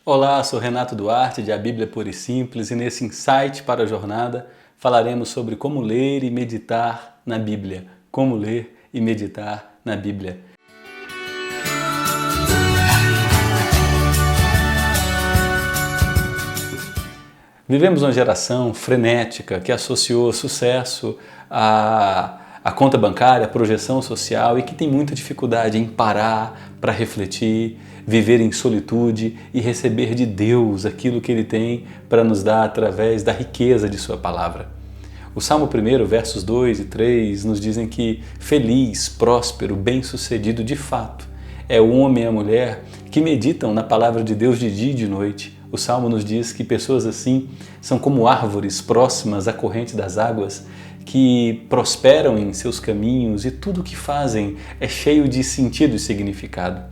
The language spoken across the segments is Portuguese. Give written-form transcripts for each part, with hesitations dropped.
Olá, sou Renato Duarte de A Bíblia Pura e Simples e nesse Insight para a Jornada falaremos sobre como ler e meditar na Bíblia. Como ler e meditar na Bíblia. Vivemos uma geração frenética que associou sucesso à conta bancária, à projeção social e que tem muita dificuldade em parar para refletir, viver em solitude e receber de Deus aquilo que Ele tem para nos dar através da riqueza de Sua palavra. O Salmo 1, versos 2 e 3 nos dizem que feliz, próspero, bem-sucedido de fato é o homem e a mulher que meditam na palavra de Deus de dia e de noite. O Salmo nos diz que pessoas assim são como árvores próximas à corrente das águas que prosperam em seus caminhos e tudo o que fazem é cheio de sentido e significado.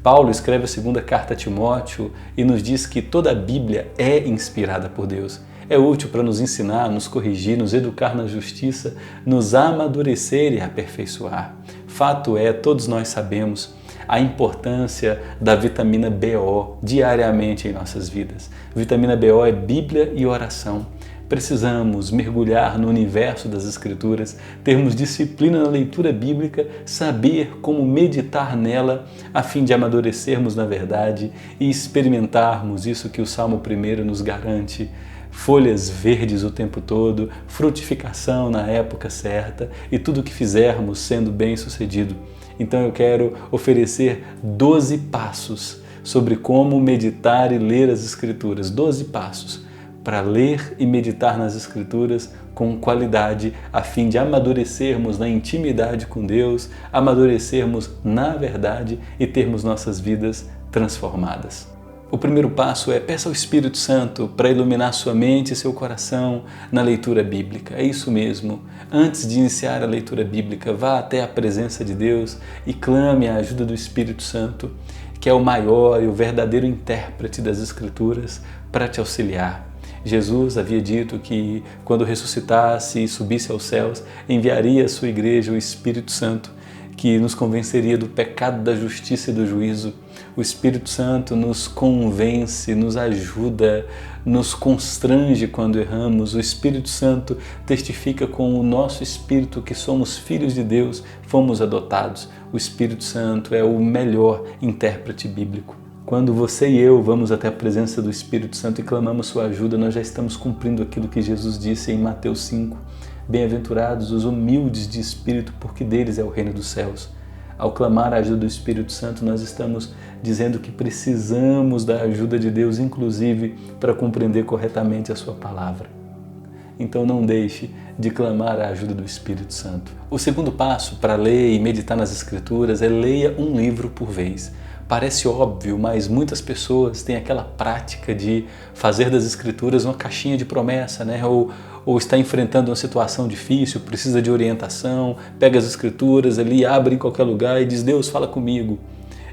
Paulo escreve a segunda carta a Timóteo e nos diz que toda a Bíblia é inspirada por Deus. É útil para nos ensinar, nos corrigir, nos educar na justiça, nos amadurecer e aperfeiçoar. Fato é, todos nós sabemos a importância da vitamina BO diariamente em nossas vidas. Vitamina BO é Bíblia e oração. Precisamos mergulhar no universo das Escrituras, termos disciplina na leitura bíblica, saber como meditar nela, a fim de amadurecermos na verdade e experimentarmos isso que o Salmo 1 nos garante: folhas verdes o tempo todo, frutificação na época certa e tudo o que fizermos sendo bem-sucedido. Então eu quero oferecer 12 passos sobre como meditar e ler as Escrituras. 12 passos para ler e meditar nas Escrituras com qualidade, a fim de amadurecermos na intimidade com Deus, amadurecermos na verdade e termos nossas vidas transformadas. O primeiro passo é peça ao Espírito Santo para iluminar sua mente e seu coração na leitura bíblica. É isso mesmo. Antes de iniciar a leitura bíblica, vá até a presença de Deus e clame a ajuda do Espírito Santo, que é o maior e o verdadeiro intérprete das Escrituras, para te auxiliar. Jesus havia dito que quando ressuscitasse e subisse aos céus, enviaria à sua igreja o Espírito Santo, que nos convenceria do pecado, da justiça e do juízo. O Espírito Santo nos convence, nos ajuda, nos constrange quando erramos. O Espírito Santo testifica com o nosso espírito que somos filhos de Deus, fomos adotados. O Espírito Santo é o melhor intérprete bíblico. Quando você e eu vamos até a presença do Espírito Santo e clamamos sua ajuda, nós já estamos cumprindo aquilo que Jesus disse em Mateus 5. Bem-aventurados os humildes de espírito, porque deles é o reino dos céus. Ao clamar a ajuda do Espírito Santo, nós estamos dizendo que precisamos da ajuda de Deus, inclusive para compreender corretamente a sua palavra. Então não deixe de clamar a ajuda do Espírito Santo. O segundo passo para ler e meditar nas Escrituras é leia um livro por vez. Parece óbvio, mas muitas pessoas têm aquela prática de fazer das Escrituras uma caixinha de promessa, né? Ou está enfrentando uma situação difícil, precisa de orientação, pega as Escrituras ali, abre em qualquer lugar e diz: Deus, fala comigo.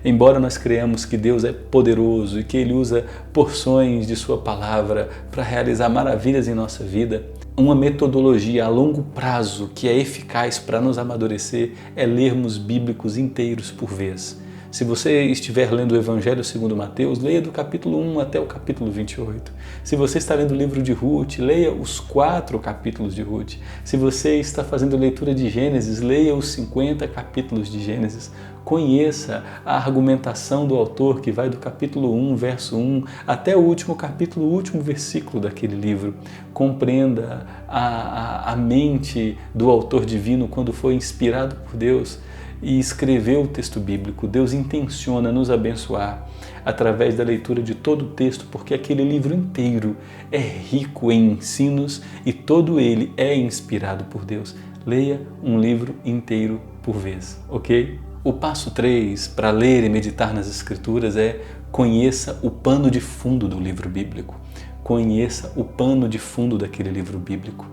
Embora nós creamos que Deus é poderoso e que Ele usa porções de Sua palavra para realizar maravilhas em nossa vida, uma metodologia a longo prazo que é eficaz para nos amadurecer é lermos bíblicos inteiros por vez. Se você estiver lendo o Evangelho segundo Mateus, leia do capítulo 1 até o capítulo 28. Se você está lendo o livro de Ruth, leia os 4 capítulos de Ruth. Se você está fazendo leitura de Gênesis, leia os 50 capítulos de Gênesis. Conheça a argumentação do autor que vai do capítulo 1, verso 1, até o último capítulo, o último versículo daquele livro. Compreenda a mente do autor divino quando foi inspirado por Deus e escreveu o texto bíblico. Deus intenciona nos abençoar através da leitura de todo o texto, porque aquele livro inteiro é rico em ensinos e todo ele é inspirado por Deus. Leia um livro inteiro por vez, ok? O passo 3 para ler e meditar nas Escrituras é conheça o pano de fundo do livro bíblico. Conheça o pano de fundo daquele livro bíblico.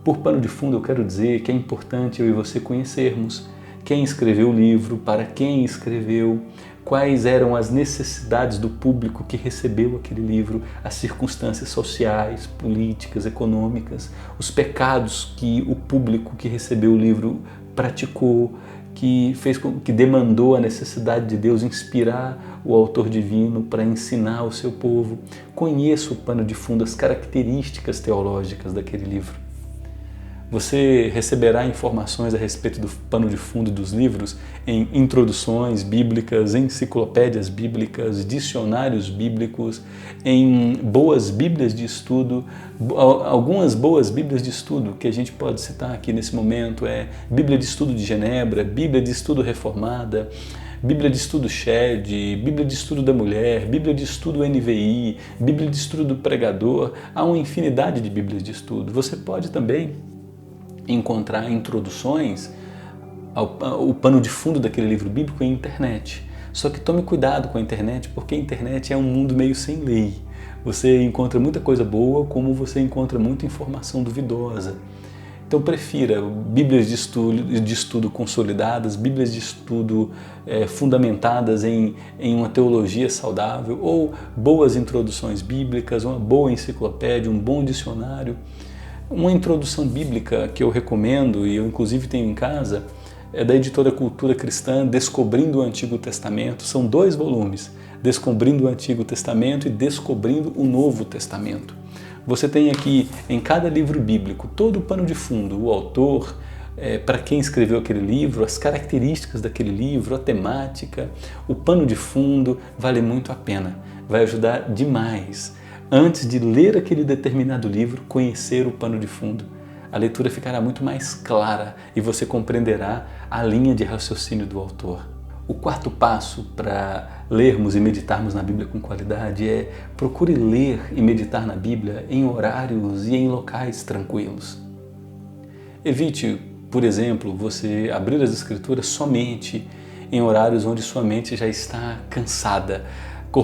Por pano de fundo eu quero dizer que é importante eu e você conhecermos quem escreveu o livro, para quem escreveu, quais eram as necessidades do público que recebeu aquele livro, as circunstâncias sociais, políticas, econômicas, os pecados que o público que recebeu o livro praticou, que demandou a necessidade de Deus inspirar o autor divino para ensinar ao seu povo. Conheça o pano de fundo, as características teológicas daquele livro. Você receberá informações a respeito do pano de fundo dos livros em introduções bíblicas, enciclopédias bíblicas, dicionários bíblicos, em boas bíblias de estudo. Algumas boas bíblias de estudo que a gente pode citar aqui nesse momento é Bíblia de Estudo de Genebra, Bíblia de Estudo Reformada, Bíblia de Estudo Shed, Bíblia de Estudo da Mulher, Bíblia de Estudo NVI, Bíblia de Estudo do Pregador. Há uma infinidade de bíblias de estudo. Você pode também encontrar introduções ao pano de fundo daquele livro bíblico em internet. Só que tome cuidado com a internet, porque a internet é um mundo meio sem lei. Você encontra muita coisa boa, como você encontra muita informação duvidosa. Então prefira bíblias de estudo consolidadas, bíblias de estudo fundamentadas em uma teologia saudável, ou boas introduções bíblicas, uma boa enciclopédia, um bom dicionário. Uma introdução bíblica que eu recomendo, e eu inclusive tenho em casa, é da editora Cultura Cristã, Descobrindo o Antigo Testamento. São 2 volumes, Descobrindo o Antigo Testamento e Descobrindo o Novo Testamento. Você tem aqui, em cada livro bíblico, todo o pano de fundo, o autor, para quem escreveu aquele livro, as características daquele livro, a temática, o pano de fundo. Vale muito a pena, vai ajudar demais. Antes de ler aquele determinado livro, conhecer o pano de fundo. A leitura ficará muito mais clara e você compreenderá a linha de raciocínio do autor. O 4º passo para lermos e meditarmos na Bíblia com qualidade é procure ler e meditar na Bíblia em horários e em locais tranquilos. Evite, por exemplo, você abrir as Escrituras somente em horários onde sua mente já está cansada.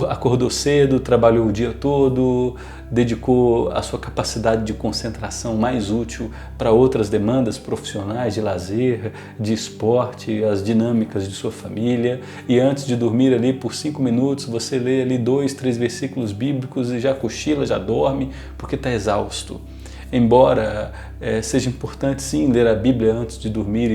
Acordou cedo, trabalhou o dia todo, dedicou a sua capacidade de concentração mais útil para outras demandas profissionais, de lazer, de esporte, as dinâmicas de sua família, e antes de dormir ali por 5 minutos você lê ali 2, 3 versículos bíblicos e já cochila, já dorme porque está exausto. Embora seja importante sim ler a Bíblia antes de dormir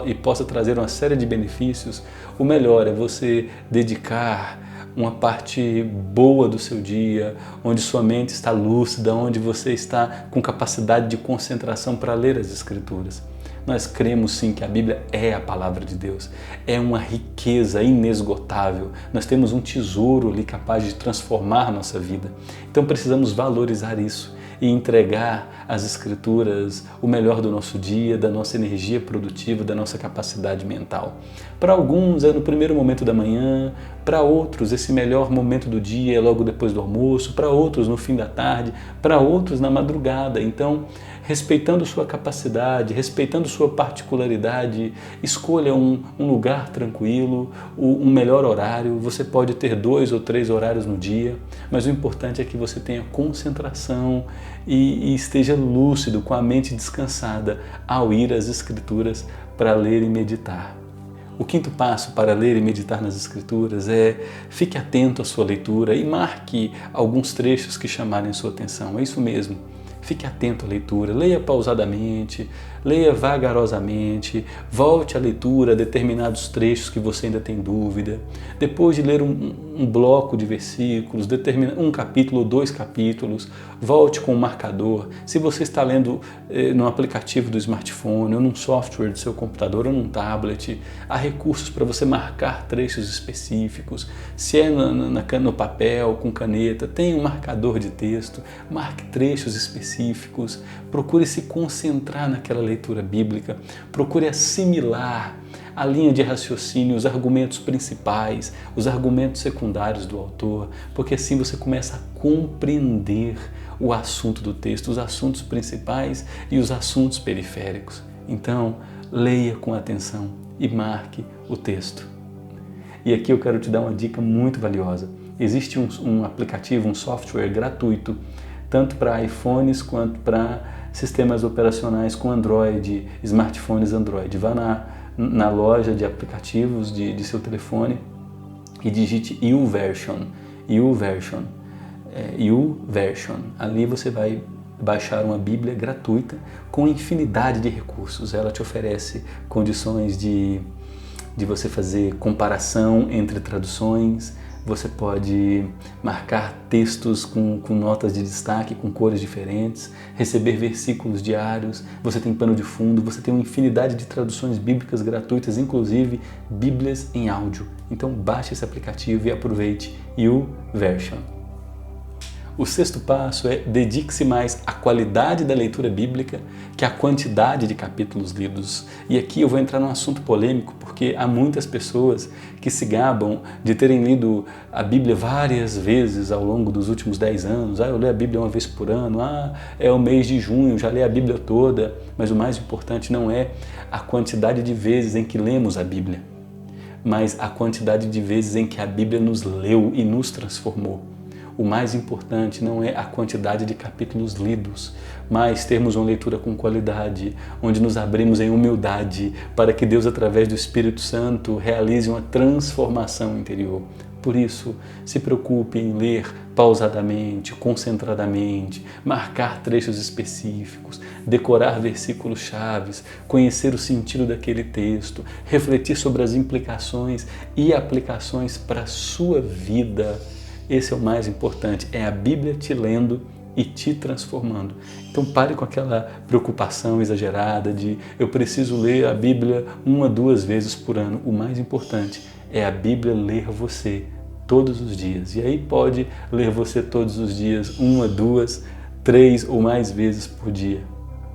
e possa trazer uma série de benefícios, o melhor é você dedicar uma parte boa do seu dia, onde sua mente está lúcida, onde você está com capacidade de concentração para ler as Escrituras. Nós cremos sim que a Bíblia é a palavra de Deus, é uma riqueza inesgotável, nós temos um tesouro ali capaz de transformar a nossa vida. Então precisamos valorizar isso e entregar às Escrituras o melhor do nosso dia, da nossa energia produtiva, da nossa capacidade mental. Para alguns é no primeiro momento da manhã, para outros esse melhor momento do dia é logo depois do almoço, para outros no fim da tarde, para outros na madrugada. Então, respeitando sua capacidade, respeitando sua particularidade, escolha um lugar tranquilo, um melhor horário. Você pode ter 2 ou 3 horários no dia, mas o importante é que você tenha concentração e esteja lúcido, com a mente descansada ao ir às Escrituras para ler e meditar. O 5º passo para ler e meditar nas Escrituras é fique atento à sua leitura e marque alguns trechos que chamarem sua atenção. É isso mesmo. Fique atento à leitura, leia pausadamente, leia vagarosamente, volte à leitura a determinados trechos que você ainda tem dúvida. Depois de ler um bloco de versículos, um capítulo ou 2 capítulos, volte com um marcador. Se você está lendo no aplicativo do smartphone, ou num software do seu computador, ou num tablet, há recursos para você marcar trechos específicos. Se é no papel, com caneta, tem um marcador de texto, marque trechos específicos. Procure se concentrar naquela leitura bíblica, procure assimilar a linha de raciocínio, os argumentos principais, os argumentos secundários do autor, porque assim você começa a compreender o assunto do texto, os assuntos principais e os assuntos periféricos. Então, leia com atenção e marque o texto. E aqui eu quero te dar uma dica muito valiosa. Existe um aplicativo, um software gratuito, tanto para iPhones quanto para sistemas operacionais com Android, smartphones Android. Vá na loja de aplicativos de seu telefone e digite YouVersion. YouVersion. Ali você vai baixar uma Bíblia gratuita com infinidade de recursos. Ela te oferece condições de de você fazer comparação entre traduções, você pode marcar textos com notas de destaque, com cores diferentes, receber versículos diários, você tem pano de fundo, você tem uma infinidade de traduções bíblicas gratuitas, inclusive Bíblias em áudio. Então baixe esse aplicativo e aproveite YouVersion. O sexto passo é dedique-se mais à qualidade da leitura bíblica que à quantidade de capítulos lidos. E aqui eu vou entrar num assunto polêmico, porque há muitas pessoas que se gabam de terem lido a Bíblia várias vezes ao longo dos últimos 10 anos. Eu leio a Bíblia uma vez por ano, é o mês de junho, já leio a Bíblia toda. Mas o mais importante não é a quantidade de vezes em que lemos a Bíblia, mas a quantidade de vezes em que a Bíblia nos leu e nos transformou. O mais importante não é a quantidade de capítulos lidos, mas termos uma leitura com qualidade, onde nos abrimos em humildade para que Deus, através do Espírito Santo, realize uma transformação interior. Por isso, se preocupe em ler pausadamente, concentradamente, marcar trechos específicos, decorar versículos chaves, conhecer o sentido daquele texto, refletir sobre as implicações e aplicações para a sua vida. Esse é o mais importante, é a Bíblia te lendo e te transformando. Então pare com aquela preocupação exagerada de eu preciso ler a Bíblia 1 a 2 vezes por ano. O mais importante é a Bíblia ler você todos os dias. E aí pode ler você todos os dias 1 a 2, 3 ou mais vezes por dia.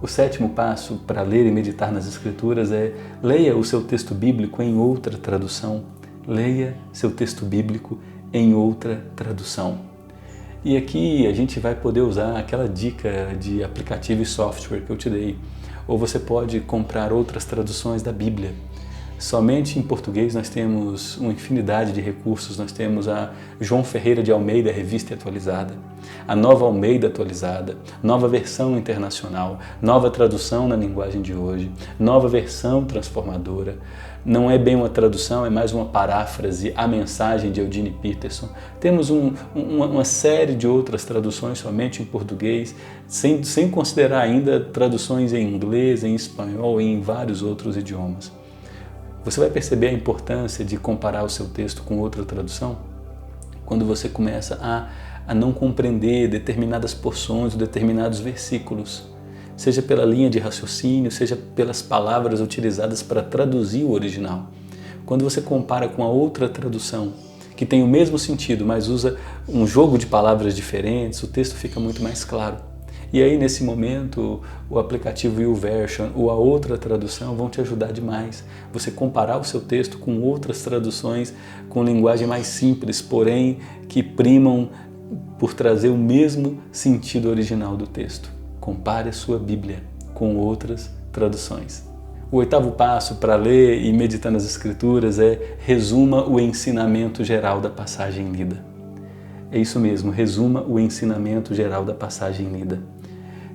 O sétimo passo para ler e meditar nas Escrituras é leia o seu texto bíblico em outra tradução. Leia seu texto bíblico em outra tradução. E aqui a gente vai poder usar aquela dica de aplicativo e software que eu te dei. Ou você pode comprar outras traduções da Bíblia. Somente em português nós temos uma infinidade de recursos. Nós temos a João Ferreira de Almeida, Revista Atualizada, a Nova Almeida Atualizada, Nova Versão Internacional, Nova Tradução na Linguagem de Hoje, Nova Versão Transformadora. Não é bem uma tradução, é mais uma paráfrase, A Mensagem de Eugene Peterson. Temos uma série de outras traduções somente em português, sem considerar ainda traduções em inglês, em espanhol e em vários outros idiomas. Você vai perceber a importância de comparar o seu texto com outra tradução quando você começa a não compreender determinadas porções ou determinados versículos, seja pela linha de raciocínio, seja pelas palavras utilizadas para traduzir o original. Quando você compara com a outra tradução, que tem o mesmo sentido, mas usa um jogo de palavras diferentes, o texto fica muito mais claro. E aí, nesse momento, o aplicativo YouVersion ou a outra tradução vão te ajudar demais. Você comparar o seu texto com outras traduções com linguagem mais simples, porém que primam por trazer o mesmo sentido original do texto. Compare a sua Bíblia com outras traduções. O oitavo passo para ler e meditar nas Escrituras é resuma o ensinamento geral da passagem lida. É isso mesmo, resuma o ensinamento geral da passagem lida.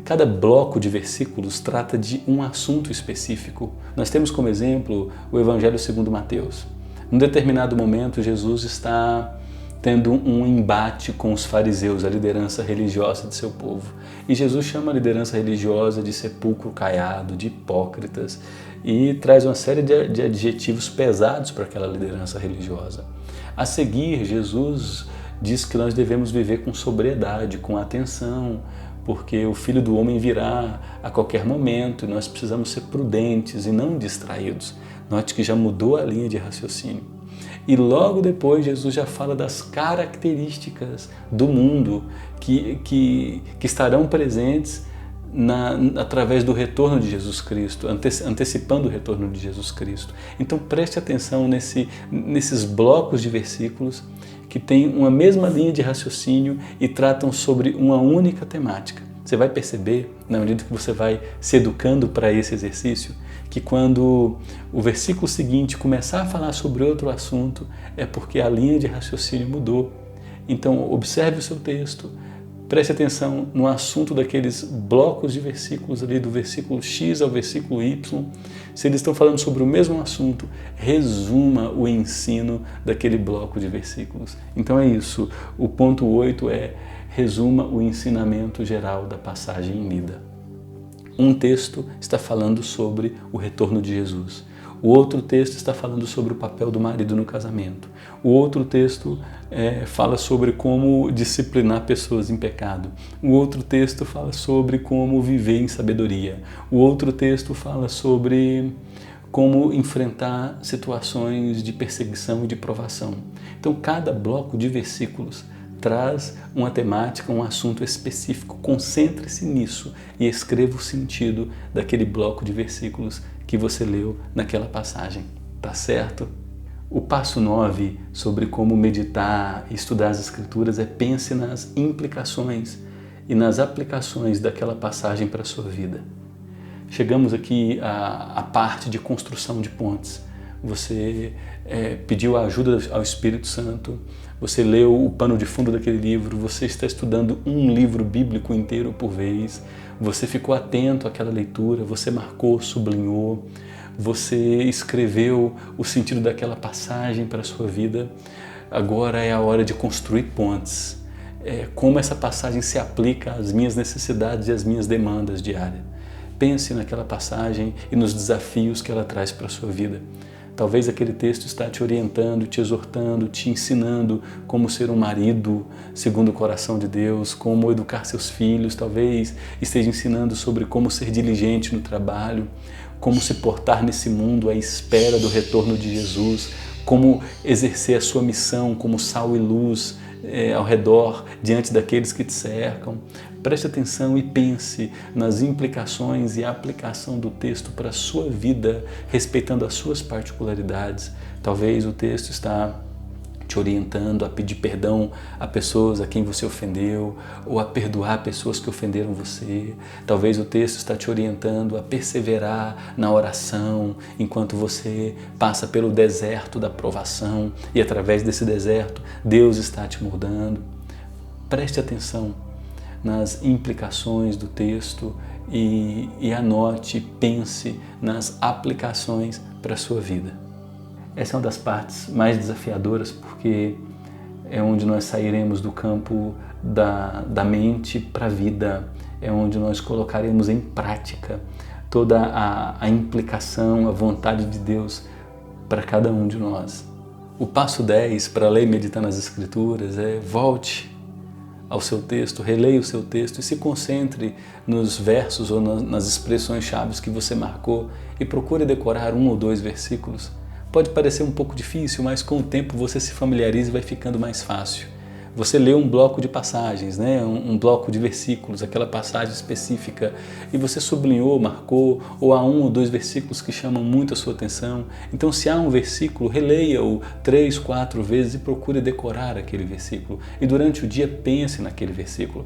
Cada bloco de versículos trata de um assunto específico. Nós temos como exemplo o Evangelho segundo Mateus. Num determinado momento, Jesus está tendo um embate com os fariseus, a liderança religiosa de seu povo. E Jesus chama a liderança religiosa de sepulcro caiado, de hipócritas, e traz uma série de adjetivos pesados para aquela liderança religiosa. A seguir, Jesus diz que nós devemos viver com sobriedade, com atenção, porque o Filho do Homem virá a qualquer momento e nós precisamos ser prudentes e não distraídos. Note que já mudou a linha de raciocínio. E logo depois Jesus já fala das características do mundo que estarão presentes através do retorno de Jesus Cristo, antecipando o retorno de Jesus Cristo. Então preste atenção nesses blocos de versículos que têm uma mesma linha de raciocínio e tratam sobre uma única temática. Você vai perceber, na medida que você vai se educando para esse exercício, que quando o versículo seguinte começar a falar sobre outro assunto, é porque a linha de raciocínio mudou. Então observe o seu texto, preste atenção no assunto daqueles blocos de versículos ali, do versículo X ao versículo Y. Se eles estão falando sobre o mesmo assunto, resuma o ensino daquele bloco de versículos. Então é isso. O ponto 8 é resuma o ensinamento geral da passagem lida. Um texto está falando sobre o retorno de Jesus. O outro texto está falando sobre o papel do marido no casamento. O outro texto fala sobre como disciplinar pessoas em pecado. O outro texto fala sobre como viver em sabedoria. O outro texto fala sobre como enfrentar situações de perseguição e de provação. Então, cada bloco de versículos traz uma temática, um assunto específico. Concentre-se nisso e escreva o sentido daquele bloco de versículos que você leu naquela passagem. Tá certo? O passo 9 sobre como meditar e estudar as Escrituras é pense nas implicações e nas aplicações daquela passagem para a sua vida. Chegamos aqui à parte de construção de pontes. Você pediu a ajuda ao Espírito Santo, você leu o pano de fundo daquele livro, você está estudando um livro bíblico inteiro por vez, você ficou atento àquela leitura, você marcou, sublinhou, você escreveu o sentido daquela passagem para a sua vida. Agora é a hora de construir pontes. Como essa passagem se aplica às minhas necessidades e às minhas demandas diárias. Pense naquela passagem e nos desafios que ela traz para a sua vida. Talvez aquele texto está te orientando, te exortando, te ensinando como ser um marido segundo o coração de Deus, como educar seus filhos, talvez esteja ensinando sobre como ser diligente no trabalho, como se portar nesse mundo à espera do retorno de Jesus, como exercer a sua missão como sal e luz ao redor, diante daqueles que te cercam. Preste atenção e pense nas implicações e a aplicação do texto para a sua vida, respeitando as suas particularidades. Talvez o texto está te orientando a pedir perdão a pessoas a quem você ofendeu ou a perdoar pessoas que ofenderam você. Talvez o texto está te orientando a perseverar na oração enquanto você passa pelo deserto da provação e através desse deserto Deus está te moldando. Preste atenção nas implicações do texto e anote, pense nas aplicações para a sua vida. Essa é uma das partes mais desafiadoras porque é onde nós sairemos do campo da mente para a vida, é onde nós colocaremos em prática toda a implicação, a vontade de Deus para cada um de nós. O passo 10 para ler e meditar nas Escrituras é volte ao seu texto, releia o seu texto e se concentre nos versos ou nas expressões-chave que você marcou e procure decorar 1 ou 2 versículos. Pode parecer um pouco difícil, mas com o tempo você se familiariza e vai ficando mais fácil. Você lê um bloco de passagens, né? um bloco de versículos, aquela passagem específica, e você sublinhou, marcou, ou há 1 ou 2 versículos que chamam muito a sua atenção. Então, se há um versículo, releia-o 3, 4 vezes e procure decorar aquele versículo. E durante o dia pense naquele versículo.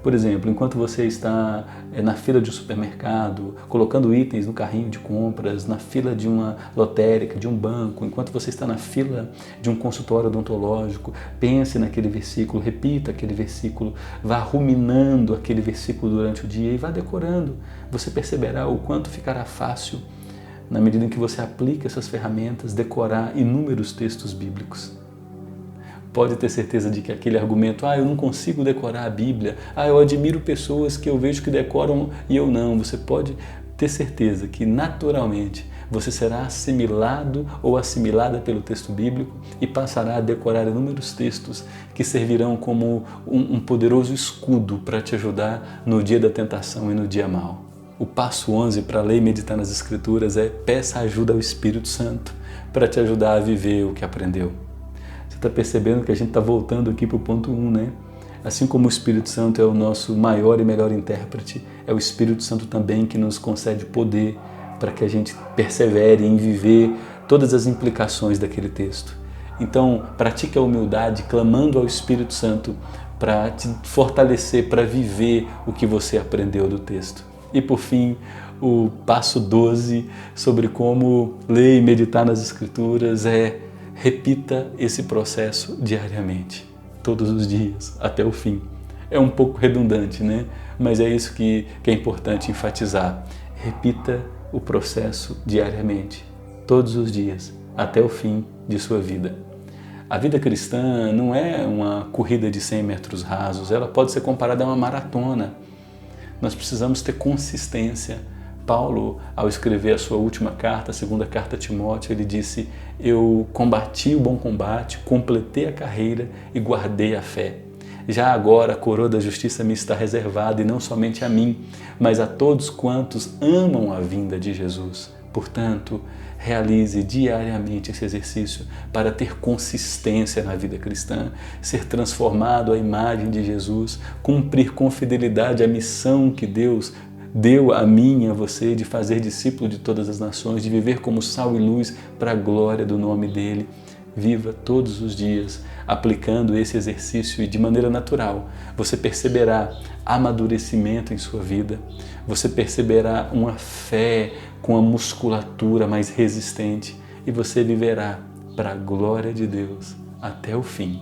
Por exemplo, enquanto você está na fila de um supermercado, colocando itens no carrinho de compras, na fila de uma lotérica, de um banco, enquanto você está na fila de um consultório odontológico, pense naquele versículo, repita aquele versículo, vá ruminando aquele versículo durante o dia e vá decorando. Você perceberá o quanto ficará fácil, na medida em que você aplica essas ferramentas, decorar inúmeros textos bíblicos. Pode ter certeza de que aquele argumento, eu não consigo decorar a Bíblia, eu admiro pessoas que eu vejo que decoram e eu não. Você pode ter certeza que naturalmente você será assimilado ou assimilada pelo texto bíblico e passará a decorar inúmeros textos que servirão como um poderoso escudo para te ajudar no dia da tentação e no dia mau. O passo 11 para ler e meditar nas Escrituras é peça ajuda ao Espírito Santo para te ajudar a viver o que aprendeu. Você está percebendo que a gente está voltando aqui para o ponto 1, né? Assim como o Espírito Santo é o nosso maior e melhor intérprete, é o Espírito Santo também que nos concede poder para que a gente persevere em viver todas as implicações daquele texto. Então, pratique a humildade, clamando ao Espírito Santo para te fortalecer, para viver o que você aprendeu do texto. E por fim, o passo 12 sobre como ler e meditar nas Escrituras é repita esse processo diariamente, todos os dias, até o fim. É um pouco redundante, né? Mas é isso que é importante enfatizar. Repita o processo diariamente, todos os dias, até o fim de sua vida. A vida cristã não é uma corrida de 100 metros rasos, ela pode ser comparada a uma maratona. Nós precisamos ter consistência Paulo, ao escrever a sua última carta, a segunda carta a Timóteo, ele disse: eu combati o bom combate, completei a carreira e guardei a fé. Já agora a coroa da justiça me está reservada, e não somente a mim, mas a todos quantos amam a vinda de Jesus. Portanto, realize diariamente esse exercício para ter consistência na vida cristã, ser transformado à imagem de Jesus, cumprir com fidelidade a missão que Deus deu a mim e a você de fazer discípulo de todas as nações, de viver como sal e luz para a glória do nome dEle. Viva todos os dias aplicando esse exercício e de maneira natural você perceberá amadurecimento em sua vida, você perceberá uma fé com a musculatura mais resistente e você viverá para a glória de Deus até o fim.